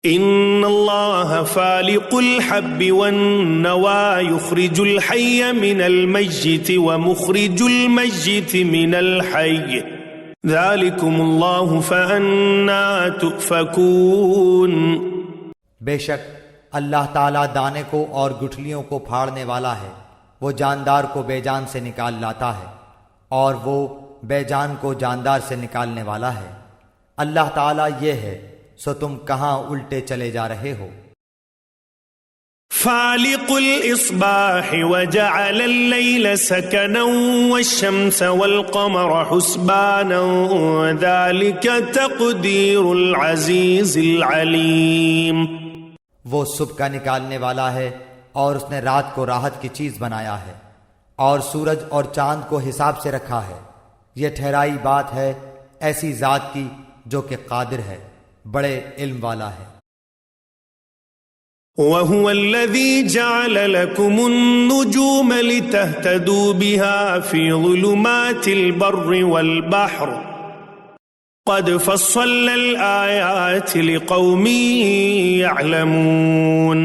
ان اللہ فالق الحب والنوى يخرج الحي من المیت ومخرج المیت من الحي ذلكم اللہ فأنا تؤفکون۔ بے شک اللہ تعالیٰ دانے کو اور گٹھلیوں کو پھاڑنے والا ہے، وہ جاندار کو بے جان سے نکال لاتا ہے اور وہ بے جان کو جاندار سے نکالنے والا ہے۔ اللہ تعالیٰ یہ ہے، سو تم کہاں الٹے چلے جا رہے ہو؟ فالق الاصباح وجعل الليل سكنا والشمس والقمر حسبانا ذلك تقدير العزيز العليم۔ وہ صبح کا نکالنے والا ہے اور اس نے رات کو راحت کی چیز بنایا ہے اور سورج اور چاند کو حساب سے رکھا ہے۔ یہ ٹھہرائی بات ہے ایسی ذات کی جو کہ قادر ہے، بڑے علم والا ہے۔ وَهُوَ الَّذِي جَعَلَ لَكُمُ النُّجُومَ لِتَهْتَدُوا بِهَا فِي ظُلُمَاتِ الْبَرِّ وَالْبَحْرِ قَدْ فَصَّلْنَا الْآيَاتِ لِقَوْمٍ يَعْلَمُونَ۔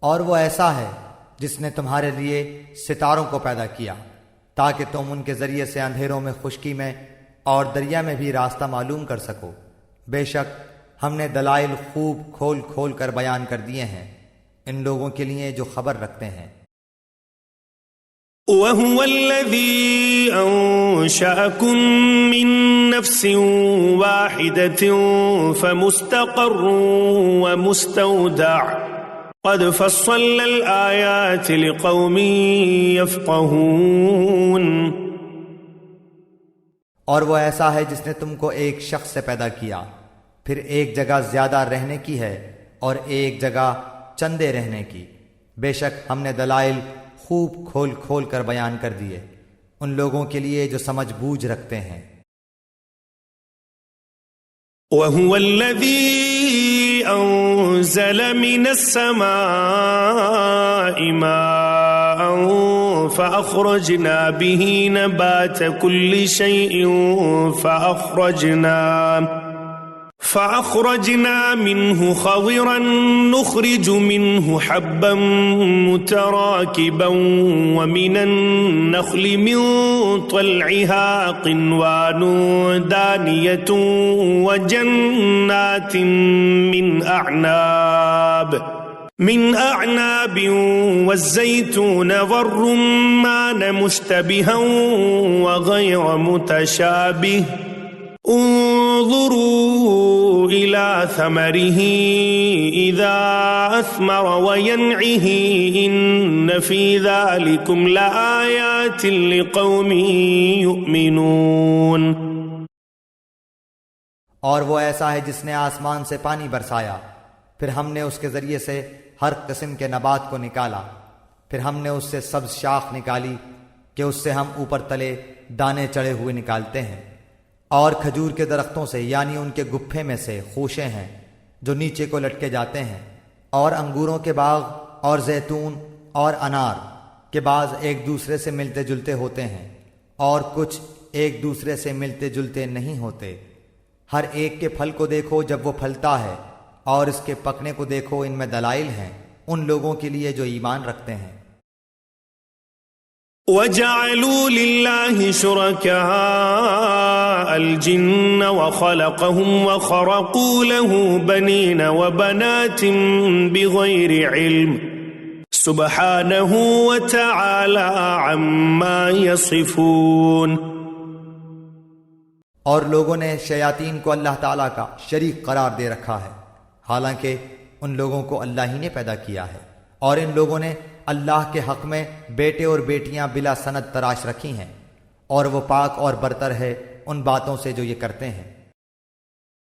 اور وہ ایسا ہے جس نے تمہارے لیے ستاروں کو پیدا کیا تاکہ تم ان کے ذریعے سے اندھیروں میں خشکی میں اور دریا میں بھی راستہ معلوم کر سکو۔ بے شک ہم نے دلائل خوب کھول کھول کر بیان کر دیے ہیں ان لوگوں کے لیے جو خبر رکھتے ہیں۔ وَهُوَ الَّذِي أَنشَأَكُم مِّن نَّفْسٍ وَاحِدَةٍ فَمُسْتَقَرٌّ وَمُسْتَوْدَعٌ قَدْ فَصَّلْنَا الْآيَاتِ لِقَوْمٍ يَفْقَهُونَ۔ اور وہ ایسا ہے جس نے تم کو ایک شخص سے پیدا کیا، پھر ایک جگہ زیادہ رہنے کی ہے اور ایک جگہ چندے رہنے کی۔ بے شک ہم نے دلائل خوب کھول کھول کر بیان کر دیے ان لوگوں کے لیے جو سمجھ بوجھ رکھتے ہیں۔ وَهُوَ الَّذِي أَنزَلَ مِنَ السَّمَاءِ مَاءً فَأَخْرَجْنَا بِهِ نَبَاتَ كُلِّ شَيْءٍ فأخرجنا منه خضرا نخرج منه حبا متراكبا ومن النخل من طلعها قنوان دانية وجنات من أعناب والزيتون والرمان مشتبها وغير متشابه انظروا إلى ثمره إذا أثمر وينعه إن في ذلكم لآيات لقوم يؤمنون۔ اور وہ ایسا ہے جس نے آسمان سے پانی برسایا، پھر ہم نے اس کے ذریعے سے ہر قسم کے نبات کو نکالا، پھر ہم نے اس سے سبز شاخ نکالی کہ اس سے ہم اوپر تلے دانے چڑھے ہوئے نکالتے ہیں، اور کھجور کے درختوں سے یعنی ان کے گپھے میں سے خوشے ہیں جو نیچے کو لٹکے جاتے ہیں، اور انگوروں کے باغ اور زیتون اور انار کے بعض ایک دوسرے سے ملتے جلتے ہوتے ہیں اور کچھ ایک دوسرے سے ملتے جلتے نہیں ہوتے۔ ہر ایک کے پھل کو دیکھو جب وہ پھلتا ہے اور اس کے پکنے کو دیکھو، ان میں دلائل ہیں ان لوگوں کے لیے جو ایمان رکھتے ہیں۔ وَجَعَلُوا لِلَّهِ شُرَكَاءَ الْجِنَّ وَخَلَقَهُمْ وَخَرَقُوا لَهُ بَنِينَ وَبَنَاتٍ بِغَيْرِ عِلْمٍ سُبْحَانَهُ وَتَعَالَى عَمَّا يَصِفُونَ۔ اور لوگوں نے شیاطین کو اللہ تعالیٰ کا شریک قرار دے رکھا ہے، حالانکہ ان لوگوں کو اللہ ہی نے پیدا کیا ہے، اور ان لوگوں نے اللہ کے حق میں بیٹے اور بیٹیاں بلا سند تراش رکھی ہیں، اور وہ پاک اور برتر ہے ان باتوں سے جو یہ کرتے ہیں۔